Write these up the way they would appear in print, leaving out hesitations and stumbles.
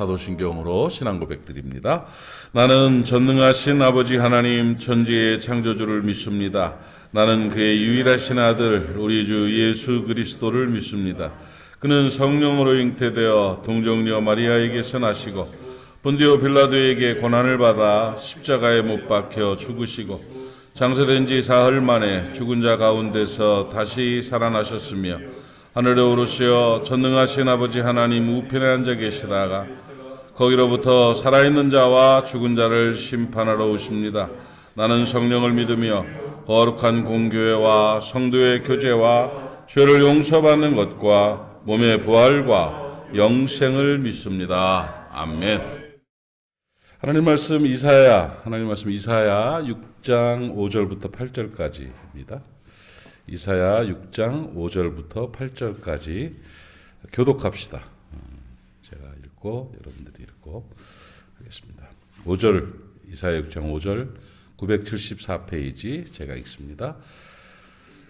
사도신경으로 신앙 고백드립니다. 나는 전능하신 아버지 하나님 천지의 창조주를 믿습니다. 나는 그의 유일하신 아들 우리 주 예수 그리스도를 믿습니다. 그는 성령으로 잉태되어 동정녀 마리아에게서 나시고 본디오 빌라도에게 고난을 받아 십자가에 못 박혀 죽으시고 장사된 지 사흘 만에 죽은 자 가운데서 다시 살아나셨으며 하늘에 오르시어 전능하신 아버지 하나님 우편에 앉아 계시다가 거기로부터 살아있는 자와 죽은 자를 심판하러 오십니다. 나는 성령을 믿으며 거룩한 공교회와 성도의 교제와 죄를 용서받는 것과 몸의 부활과 영생을 믿습니다. 아멘. 하나님 말씀 이사야 6장 5절부터 8절까지입니다. 이사야 6장 5절부터 8절까지 교독합시다. 제가 읽고 여러분들이 읽고 하겠습니다. 5절 이사야 6장 5절 974페이지 제가 읽습니다.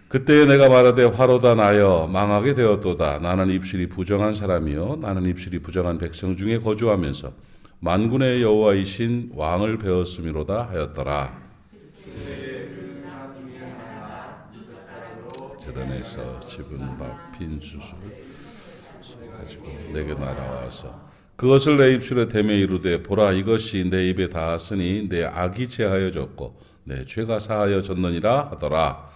그때 내가 말하되 화로다 나여 망하게 되었도다. 나는 입술이 부정한 사람이요 나는 입술이 부정한 백성 중에 거주하면서 만군의 여호와이신 왕을 배웠음이로다 하였더라. 재단에서 집은 밥 빈수술 가지고 내게 날아와서 그것을 내 입술에 대매 이르되 보라 이것이 내 입에 닿았으니 내 악이 제하여졌고 내 죄가 사하여졌느니라 하더라.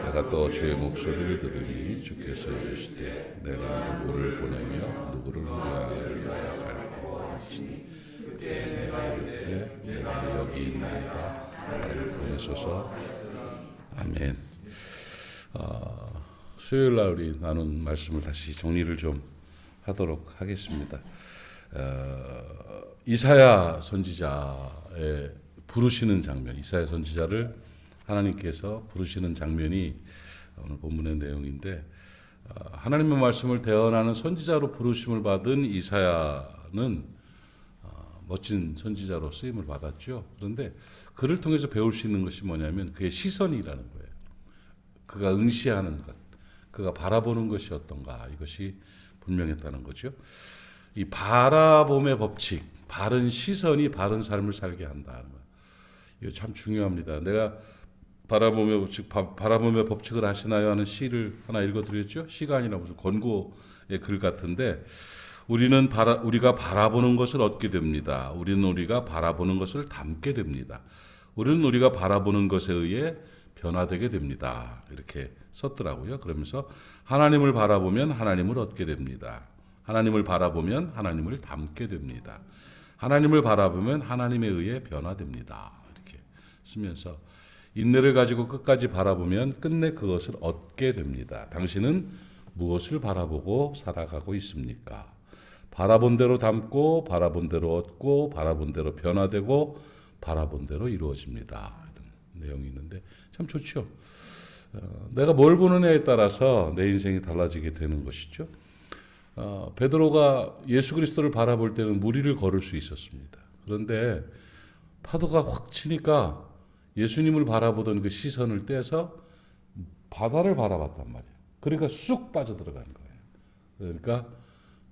내가 또 주의 목소리를 들으니 주께서 이르시되 내가 누구를 보내며 누구를 위하여 갈고 하시니 그때 내가 이르되 내가 여기 있나이다 나를 보내소서. 아멘. 수요일 날 우리 나눈 말씀을 다시 정리를 좀 하도록 하겠습니다. 이사야 선지자의 부르시는 장면, 이사야 선지자를 하나님께서 부르시는 장면이 오늘 본문의 내용인데 하나님의 말씀을 대언하는 선지자로 부르심을 받은 이사야는 멋진 선지자로 쓰임을 받았죠. 그런데 그를 통해서 배울 수 있는 것이 뭐냐면 그의 시선이라는 거예요. 그가 응시하는 것, 그가 바라보는 것이 어떤가 이것이 분명했다는 거죠. 이 바라봄의 법칙, 바른 시선이 바른 삶을 살게 한다는 거예요. 이거 참 중요합니다. 내가 바라봄의 법칙을 아시나요 하는 시를 하나 읽어드렸죠. 시가 아니라 무슨 권고의 글 같은데 우리가 바라보는 것을 얻게 됩니다. 우리가 바라보는 것을 담게 됩니다. 우리가 바라보는 것에 의해 변화되게 됩니다. 이렇게 썼더라고요. 그러면서 하나님을 바라보면 하나님을 얻게 됩니다. 하나님을 바라보면 하나님을 담게 됩니다. 하나님을 바라보면 하나님에 의해 변화됩니다. 이렇게 쓰면서 인내를 가지고 끝까지 바라보면 끝내 그것을 얻게 됩니다. 당신은 무엇을 바라보고 살아가고 있습니까? 바라본 대로 담고 바라본 대로 얻고 바라본 대로 변화되고 바라본 대로 이루어집니다. 이런 내용이 있는데 참 좋죠. 내가 뭘 보느냐에 따라서 내 인생이 달라지게 되는 것이죠. 베드로가 예수 그리스도를 바라볼 때는 무리를 걸을 수 있었습니다. 그런데 파도가 확 치니까 예수님을 바라보던 그 시선을 떼서 바다를 바라봤단 말이에요. 그러니까 쑥 빠져들어간 거예요. 그러니까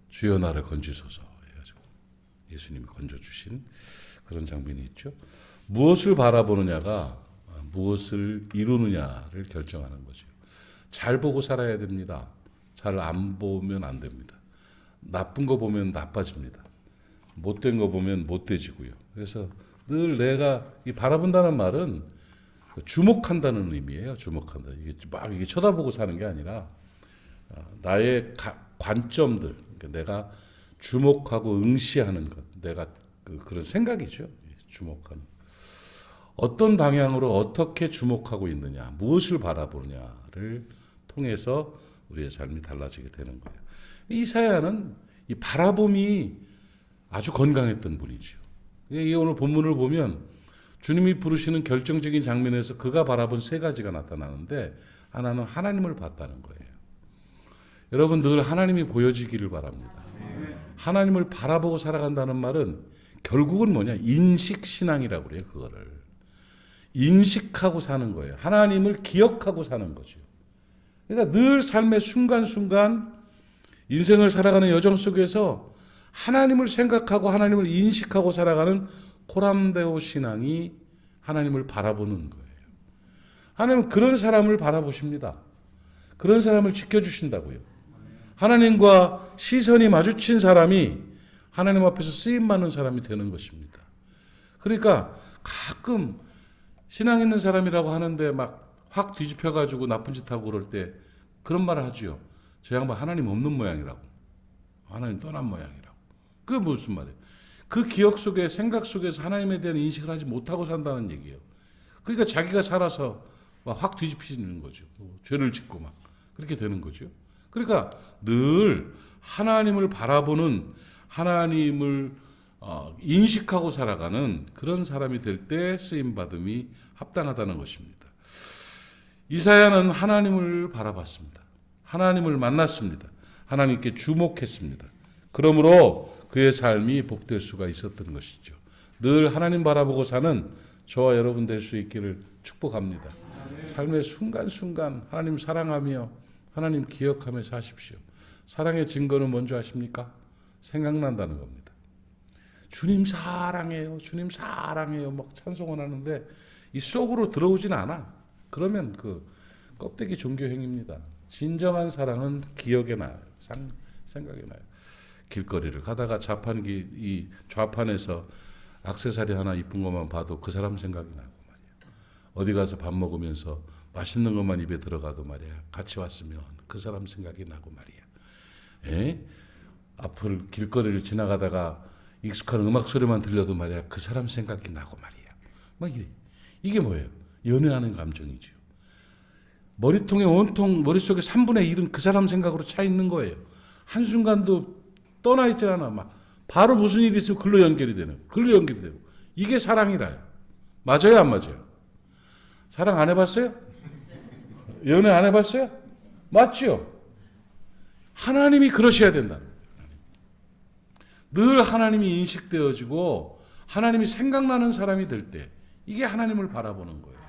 주여 나를 건지소서 해가지고 예수님이 건져주신 그런 장면이 있죠. 무엇을 바라보느냐가 무엇을 이루느냐를 결정하는 거죠. 잘 보고 살아야 됩니다. 잘 안 보면 안 됩니다. 나쁜 거 보면 나빠집니다. 못된 거 보면 못돼지고요. 그래서 늘 내가 바라본다는 말은 주목한다는 의미예요. 주목한다. 이게 쳐다보고 사는 게 아니라 나의 관점들, 그러니까 내가 주목하고 응시하는 것, 내가 그런 생각이죠. 주목하는. 어떤 방향으로 어떻게 주목하고 있느냐, 무엇을 바라보느냐를 통해서 우리의 삶이 달라지게 되는 거예요. 이사야는 이 바라봄이 아주 건강했던 분이죠. 오늘 본문을 보면 주님이 부르시는 결정적인 장면에서 그가 바라본 세 가지가 나타나는데 하나는 하나님을 봤다는 거예요. 여러분 늘 하나님이 보여지기를 바랍니다. 하나님을 바라보고 살아간다는 말은 결국은 뭐냐? 인식신앙이라고 그래요. 그거를. 인식하고 사는 거예요. 하나님을 기억하고 사는 거죠. 그러니까 늘 삶의 순간순간 인생을 살아가는 여정 속에서 하나님을 생각하고 하나님을 인식하고 살아가는 코람데오 신앙이 하나님을 바라보는 거예요. 하나님은 그런 사람을 바라보십니다. 그런 사람을 지켜주신다고요. 하나님과 시선이 마주친 사람이 하나님 앞에서 쓰임받는 사람이 되는 것입니다. 그러니까 가끔 신앙 있는 사람이라고 하는데 막 확 뒤집혀가지고 나쁜 짓 하고 그럴 때 그런 말을 하지요. 저 양반 하나님 없는 모양이라고. 하나님 떠난 모양이라고. 그게 무슨 말이에요? 그 기억 속에 생각 속에서 하나님에 대한 인식을 하지 못하고 산다는 얘기예요. 그러니까 자기가 살아서 막 확 뒤집히는 거죠. 죄를 짓고 막 그렇게 되는 거죠. 그러니까 늘 하나님을 바라보는, 하나님을 인식하고 살아가는 그런 사람이 될 때 쓰임받음이 합당하다는 것입니다. 이사야는 하나님을 바라봤습니다. 하나님을 만났습니다. 하나님께 주목했습니다. 그러므로 그의 삶이 복될 수가 있었던 것이죠. 늘 하나님 바라보고 사는 저와 여러분 될 수 있기를 축복합니다. 삶의 순간순간 하나님 사랑하며 하나님 기억하며 사십시오. 사랑의 증거는 뭔지 아십니까? 생각난다는 겁니다. 주님 사랑해요. 주님 사랑해요. 막 찬송을 하는데 이 속으로 들어오진 않아. 그러면 그 껍데기 종교행위입니다. 진정한 사랑은 기억에 나요. 생각에 나요. 길거리를 가다가 이 좌판에서 액세서리 하나 이쁜 것만 봐도 그 사람 생각이 나고 말이야. 어디 가서 밥 먹으면서 맛있는 것만 입에 들어가도 말이야. 같이 왔으면 그 사람 생각이 나고 말이야. 앞을 길거리를 지나가다가 익숙한 음악 소리만 들려도 말이야. 그 사람 생각이 나고 말이야. 막 이게 뭐예요? 연애하는 감정이죠. 머리통에 온통 머릿속에 3분의 1은 그 사람 생각으로 차 있는 거예요. 한순간도 떠나 있지 않아. 막 바로 무슨 일이 있으면 글로 연결이 되는. 글로 연결이 되고. 이게 사랑이라요. 맞아요, 안 맞아요? 사랑 안 해봤어요? 연애 안 해봤어요? 맞죠? 하나님이 그러셔야 된다. 늘 하나님이 인식되어지고 하나님이 생각나는 사람이 될 때 이게 하나님을 바라보는 거예요.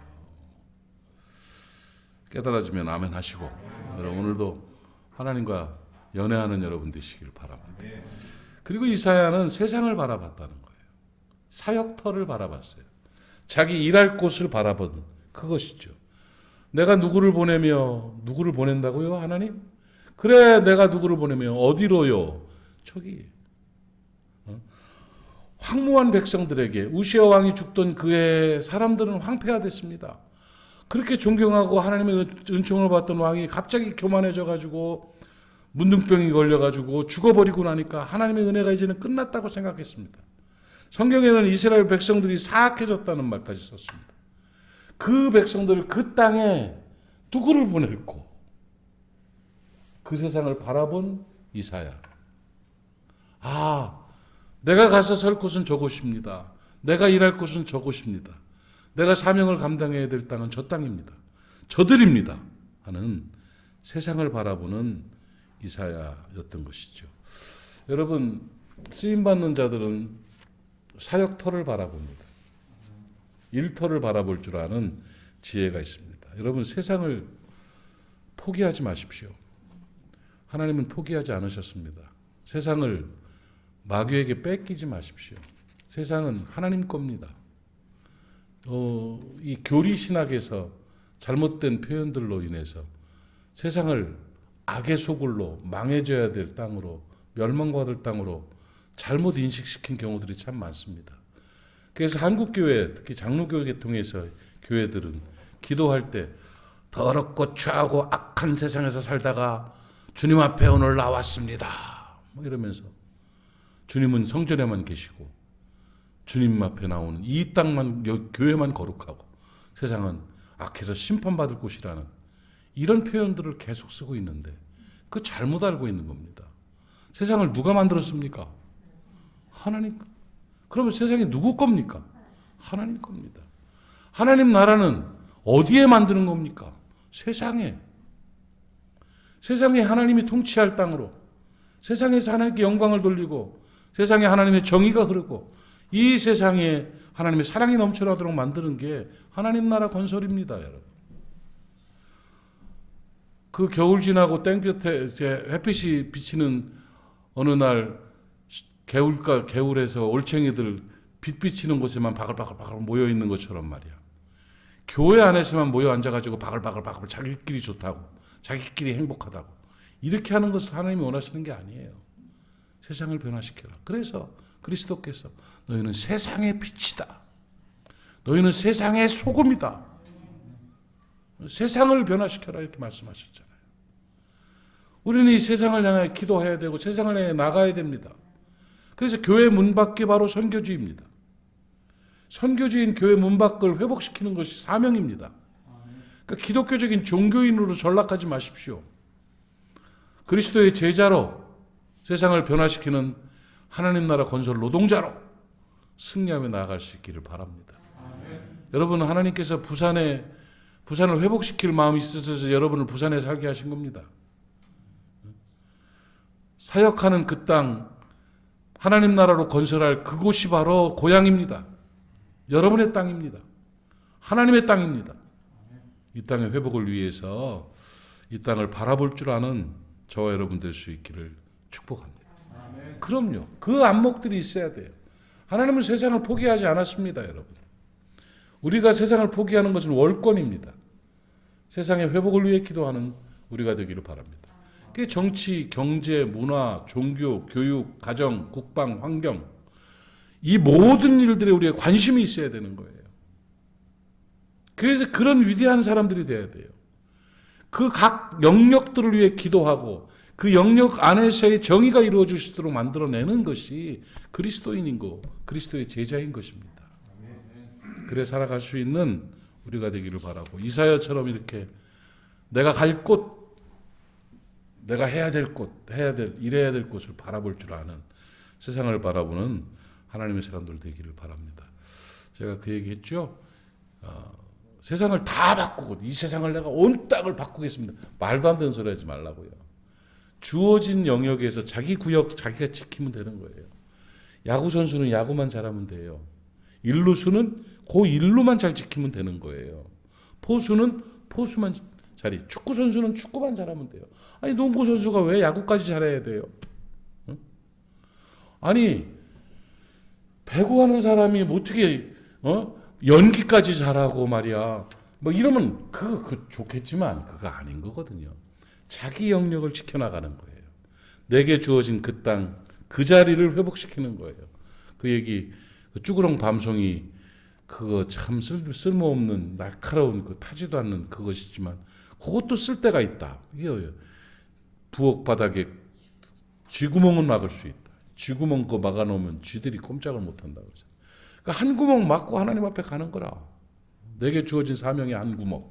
깨달아지면 아멘 하시고 여러분 오늘도 하나님과 연애하는 여러분 되시길 바랍니다. 그리고 이사야는 세상을 바라봤다는 거예요. 사역터를 바라봤어요. 자기 일할 곳을 바라본 그것이죠. 내가 누구를 보내며 누구를 보낸다고요? 하나님? 그래 내가 누구를 보내며 어디로요? 저기 황무한 백성들에게 우시아 왕이 죽던 그의 사람들은 황폐화됐습니다. 그렇게 존경하고 하나님의 은총을 받던 왕이 갑자기 교만해져 가지고 문둥병이 걸려 가지고 죽어버리고 나니까 하나님의 은혜가 이제는 끝났다고 생각했습니다. 성경에는 이스라엘 백성들이 사악해졌다는 말까지 썼습니다. 그 백성들을 그 땅에 누구를 보낼고 그 세상을 바라본 이사야. 내가 가서 설 곳은 저곳입니다. 내가 일할 곳은 저곳입니다. 내가 사명을 감당해야 될 땅은 저 땅입니다. 저들입니다. 하는 세상을 바라보는 이사야였던 것이죠. 여러분, 쓰임받는 자들은 사역터를 바라봅니다. 일터를 바라볼 줄 아는 지혜가 있습니다. 여러분, 세상을 포기하지 마십시오. 하나님은 포기하지 않으셨습니다. 세상을 마귀에게 뺏기지 마십시오. 세상은 하나님 겁니다. 이 교리 신학에서 잘못된 표현들로 인해서 세상을 악의 소굴로 망해져야 될 땅으로 멸망받을 땅으로 잘못 인식시킨 경우들이 참 많습니다. 그래서 한국교회 특히 장로교 계통에서 교회들은 기도할 때 더럽고 추하고 악한 세상에서 살다가 주님 앞에 오늘 나왔습니다. 뭐 이러면서 주님은 성전에만 계시고 주님 앞에 나오는 이 땅만 교회만 거룩하고 세상은 악해서 심판받을 곳이라는 이런 표현들을 계속 쓰고 있는데 그 잘못 알고 있는 겁니다. 세상을 누가 만들었습니까? 하나님. 그러면 세상이 누구 겁니까? 하나님 겁니다. 하나님 나라는 어디에 만드는 겁니까? 세상에. 세상에 하나님이 통치할 땅으로 세상에서 하나님께 영광을 돌리고 세상에 하나님의 정의가 흐르고 이 세상에 하나님의 사랑이 넘쳐나도록 만드는 게 하나님 나라 건설입니다, 여러분. 그 겨울 지나고 땡볕에 햇빛이 비치는 어느 날 개울에서 올챙이들 빛 비치는 곳에만 바글바글 모여 있는 것처럼 말이야. 교회 안에서만 모여 앉아가지고 바글바글 자기끼리 좋다고, 자기끼리 행복하다고 이렇게 하는 것을 하나님이 원하시는 게 아니에요. 세상을 변화시켜라. 그래서 그리스도께서 너희는 세상의 빛이다. 너희는 세상의 소금이다. 세상을 변화시켜라 이렇게 말씀하셨잖아요. 우리는 이 세상을 향해 기도해야 되고 세상을 향해 나가야 됩니다. 그래서 교회 문 밖이 바로 선교지입니다. 선교지인 교회 문 밖을 회복시키는 것이 사명입니다. 그러니까 기독교적인 종교인으로 전락하지 마십시오. 그리스도의 제자로 세상을 변화시키는 하나님 나라 건설 노동자로 승리하며 나아갈 수 있기를 바랍니다. 여러분, 하나님께서 부산을 회복시킬 마음이 있으셔서 여러분을 부산에 살게 하신 겁니다. 사역하는 그 땅, 하나님 나라로 건설할 그곳이 바로 고향입니다. 여러분의 땅입니다. 하나님의 땅입니다. 이 땅의 회복을 위해서 이 땅을 바라볼 줄 아는 저와 여러분 될 수 있기를 축복합니다. 그럼요. 그 안목들이 있어야 돼요. 하나님은 세상을 포기하지 않았습니다, 여러분. 우리가 세상을 포기하는 것은 월권입니다. 세상의 회복을 위해 기도하는 우리가 되기를 바랍니다. 그게 정치, 경제, 문화, 종교, 교육, 가정, 국방, 환경 이 모든 일들에 우리의 관심이 있어야 되는 거예요. 그래서 그런 위대한 사람들이 돼야 돼요. 그 각 영역들을 위해 기도하고 그 영역 안에서의 정의가 이루어질 수 있도록 만들어내는 것이 그리스도인인 거, 그리스도의 제자인 것입니다. 그래 살아갈 수 있는 우리가 되기를 바라고 이사야처럼 이렇게 내가 갈 곳, 내가 해야 될 곳, 이래야 될 곳을 바라볼 줄 아는 세상을 바라보는 하나님의 사람들 되기를 바랍니다. 제가 그 얘기했죠. 세상을 다 바꾸고 이 세상을 내가 온 땅을 바꾸겠습니다. 말도 안 되는 소리 하지 말라고요. 주어진 영역에서 자기 구역 자기가 지키면 되는 거예요. 야구 선수는 야구만 잘하면 돼요. 일루수는 그 일루만 잘 지키면 되는 거예요. 포수는 포수만 잘해. 축구 선수는 축구만 잘하면 돼요. 아니 농구 선수가 왜 야구까지 잘해야 돼요? 응? 아니 배구하는 사람이 어떻게 연기까지 잘하고 말이야. 뭐 이러면 그거 좋겠지만 그거 아닌 거거든요. 자기 영역을 지켜나가는 거예요. 내게 주어진 그 땅, 그 자리를 회복시키는 거예요. 그 얘기 쭈구렁 밤송이 그거 참 쓸모없는 날카로운 그 타지도 않는 그것이지만 그것도 쓸 데가 있다. 이게 부엌 바닥에 쥐구멍은 막을 수 있다. 쥐구멍 거 막아놓으면 쥐들이 꼼짝을 못한다. 그러니까 한 구멍 막고 하나님 앞에 가는 거라. 내게 주어진 사명이 한 구멍.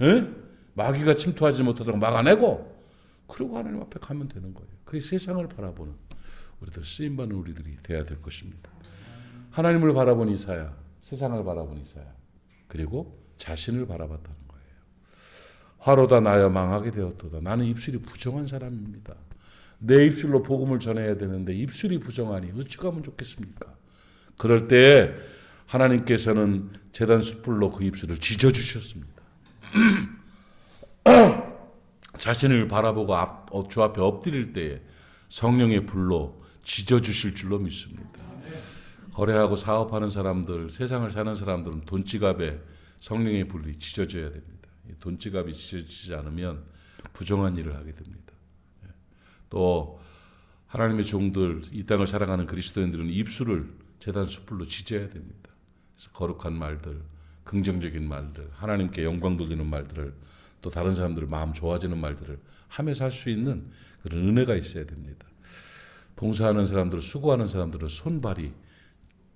에? 마귀가 침투하지 못하도록 막아내고 그리고 하나님 앞에 가면 되는 거예요. 그게 세상을 바라보는 우리들 쓰임받는 우리들이 돼야 될 것입니다. 하나님을 바라본 이사야, 세상을 바라본 이사야, 그리고 자신을 바라봤다는 거예요. 화로다 나여 망하게 되었도다. 나는 입술이 부정한 사람입니다. 내 입술로 복음을 전해야 되는데 입술이 부정하니 어찌 가면 좋겠습니까? 그럴 때 하나님께서는 제단 숯불로 그 입술을 지져주셨습니다. 자신을 바라보고 주 앞에 엎드릴 때에 성령의 불로 지져주실 줄로 믿습니다. 거래하고 사업하는 사람들, 세상을 사는 사람들은 돈지갑에 성령의 불이 지져져야 됩니다. 돈지갑이 지져지지 않으면 부정한 일을 하게 됩니다. 또 하나님의 종들, 이 땅을 살아가는 그리스도인들은 입술을 제단 숯불로 지져야 됩니다. 그래서 거룩한 말들, 긍정적인 말들, 하나님께 영광 돌리는 말들을 또 다른 사람들 마음 좋아지는 말들을 하면서 할 수 있는 그런 은혜가 있어야 됩니다. 봉사하는 사람들, 수고하는 사람들은 손발이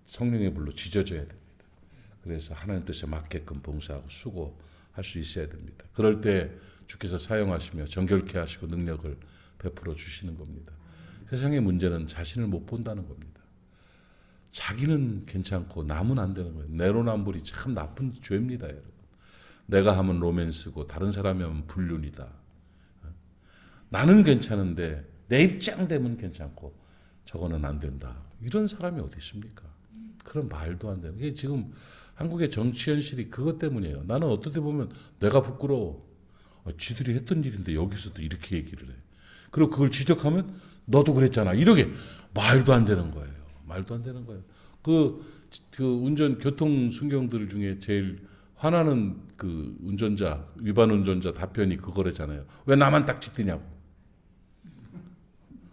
성령의 불로 지져져야 됩니다. 그래서 하나님 뜻에 맞게끔 봉사하고 수고할 수 있어야 됩니다. 그럴 때 주께서 사용하시며 정결케 하시고 능력을 베풀어 주시는 겁니다. 세상의 문제는 자신을 못 본다는 겁니다. 자기는 괜찮고 남은 안 되는 거예요. 내로남불이 참 나쁜 죄입니다, 여러분. 내가 하면 로맨스고 다른 사람이 하면 불륜이다. 나는 괜찮은데 내 입장 되면 괜찮고 저거는 안 된다. 이런 사람이 어디 있습니까? 그런 말도 안 되는. 이게 지금 한국의 정치 현실이 그것 때문이에요. 나는 어떻게 보면 내가 부끄러워. 쥐들이 했던 일인데 여기서도 이렇게 얘기를 해. 그리고 그걸 지적하면 너도 그랬잖아. 이렇게 말도 안 되는 거예요. 말도 안 되는 거예요. 그 교통 순경들 중에 제일 화나는 그 위반 운전자 답변이 그거래잖아요. 왜 나만 딱지 띠냐고.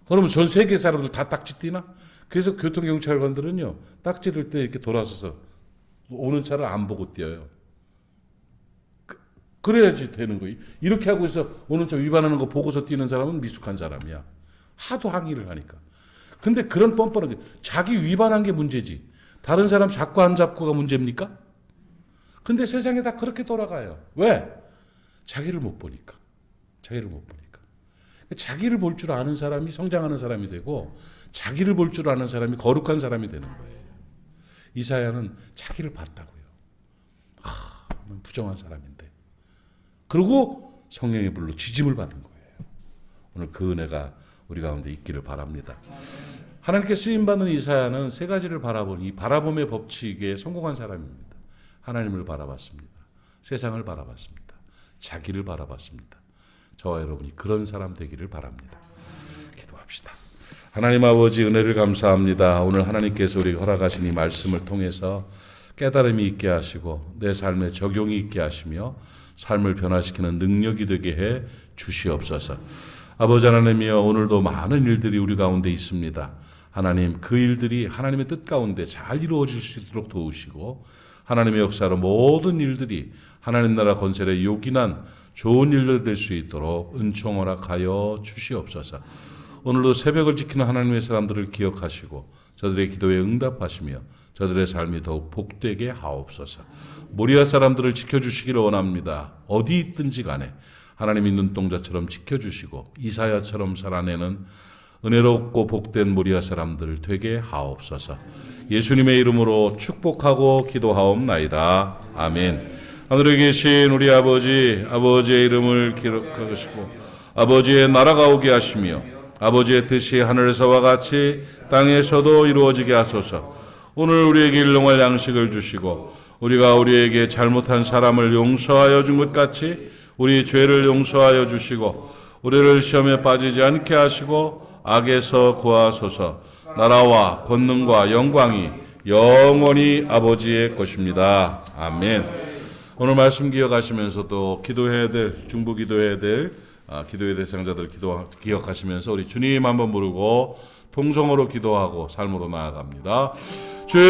그러면 전 세계 사람들 다 딱지 띠나? 그래서 교통경찰관들은요, 딱지를 때 이렇게 돌아서서 오는 차를 안 보고 띄어요. 그래야지 되는 거예요. 이렇게 하고 있어 오는 차 위반하는 거 보고서 뛰는 사람은 미숙한 사람이야. 하도 항의를 하니까. 근데 그런 뻔뻔하게 자기 위반한 게 문제지. 다른 사람 잡고 안 잡고가 문제입니까? 근데 세상에 다 그렇게 돌아가요. 왜? 자기를 못 보니까. 자기를 못 보니까. 자기를 볼 줄 아는 사람이 성장하는 사람이 되고 자기를 볼 줄 아는 사람이 거룩한 사람이 되는 거예요. 이사야는 자기를 봤다고요. 난 부정한 사람인데. 그리고 성령의 불로 지짐을 받은 거예요. 오늘 그 은혜가 우리 가운데 있기를 바랍니다. 하나님께 쓰임받는 이사야는 세 가지를 바라본 이 바라봄의 법칙에 성공한 사람입니다. 하나님을 바라봤습니다. 세상을 바라봤습니다. 자기를 바라봤습니다. 저와 여러분이 그런 사람 되기를 바랍니다. 기도합시다. 하나님 아버지 은혜를 감사합니다. 오늘 하나님께서 우리에게 허락하신 이 말씀을 통해서 깨달음이 있게 하시고 내 삶에 적용이 있게 하시며 삶을 변화시키는 능력이 되게 해 주시옵소서. 아버지 하나님이여, 오늘도 많은 일들이 우리 가운데 있습니다. 하나님, 그 일들이 하나님의 뜻 가운데 잘 이루어질 수 있도록 도우시고 하나님의 역사로 모든 일들이 하나님 나라 건설에 요긴한 좋은 일로 될 수 있도록 은총 허락하여 주시옵소서. 오늘도 새벽을 지키는 하나님의 사람들을 기억하시고 저들의 기도에 응답하시며 저들의 삶이 더욱 복되게 하옵소서. 모리아 사람들을 지켜주시기를 원합니다. 어디 있든지 간에 하나님이 눈동자처럼 지켜주시고 이사야처럼 살아내는 은혜롭고 복된 모리아 사람들 되게 하옵소서. 예수님의 이름으로 축복하고 기도하옵나이다. 아멘. 하늘에 계신 우리 아버지의 이름을 기록하시고 아버지의 나라가 오게 하시며 아버지의 뜻이 하늘에서와 같이 땅에서도 이루어지게 하소서. 오늘 우리에게 일용할 양식을 주시고 우리가 우리에게 잘못한 사람을 용서하여 준 것 같이 우리 죄를 용서하여 주시고 우리를 시험에 빠지지 않게 하시고 악에서 구하소서. 나라와 권능과 영광이 영원히 아버지의 것입니다. 아멘. 오늘 말씀 기억하시면서도 기도해야 될 중보 기도해야 될 기도의 대상자들 기억하시면서 우리 주님 한번 부르고 통성으로 기도하고 삶으로 나아갑니다. 주여,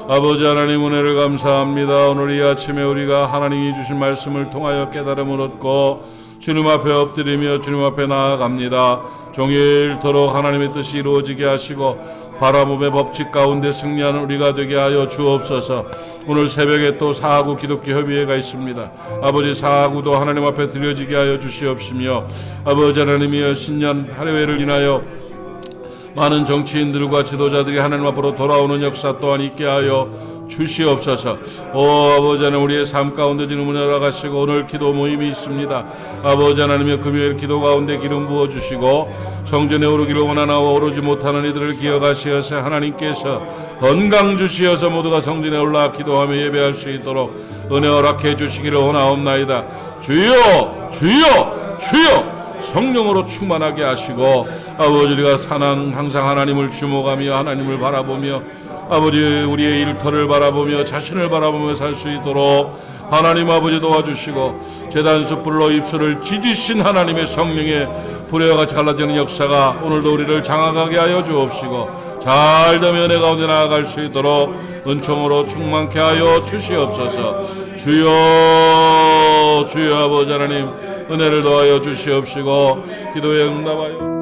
아버지 하나님 은혜를 감사합니다. 오늘 이 아침에 우리가 하나님이 주신 말씀을 통하여 깨달음을 얻고 주님 앞에 엎드리며 주님 앞에 나아갑니다. 종일토록 하나님의 뜻이 이루어지게 하시고 바라봄의 법칙 가운데 승리하는 우리가 되게 하여 주옵소서. 오늘 새벽에 또 사하구 기독교 협의회가 있습니다. 아버지, 사하구도 하나님 앞에 드려지게 하여 주시옵시며 아버지 하나님이여, 신년 할애회를 인하여 많은 정치인들과 지도자들이 하나님 앞으로 돌아오는 역사 또한 있게 하여 주시옵소서. 아버지 하나님, 우리의 삶 가운데 주님 은혜 허락하시고 오늘 기도 모임이 있습니다. 아버지 하나님의 금요일 기도 가운데 기름 부어주시고 성전에 오르기를 원하나와 오르지 못하는 이들을 기억하시어서 하나님께서 건강 주시어서 모두가 성전에 올라 기도하며 예배할 수 있도록 은혜 허락해 주시기를 원하옵나이다. 주여, 주여, 주여, 성령으로 충만하게 하시고 아버지, 우리가 항상 하나님을 주목하며 하나님을 바라보며 아버지, 우리의 일터를 바라보며 자신을 바라보며 살 수 있도록 하나님 아버지 도와주시고 제단 숯불로 입술을 찢으신 하나님의 성령의 불의와 같이 갈라지는 역사가 오늘도 우리를 장악하게 하여 주옵시고 잘되면 은혜 가운데 나아갈 수 있도록 은총으로 충만케 하여 주시옵소서. 주여, 주여, 아버지 하나님 은혜를 더하여 주시옵시고 기도에 응답하여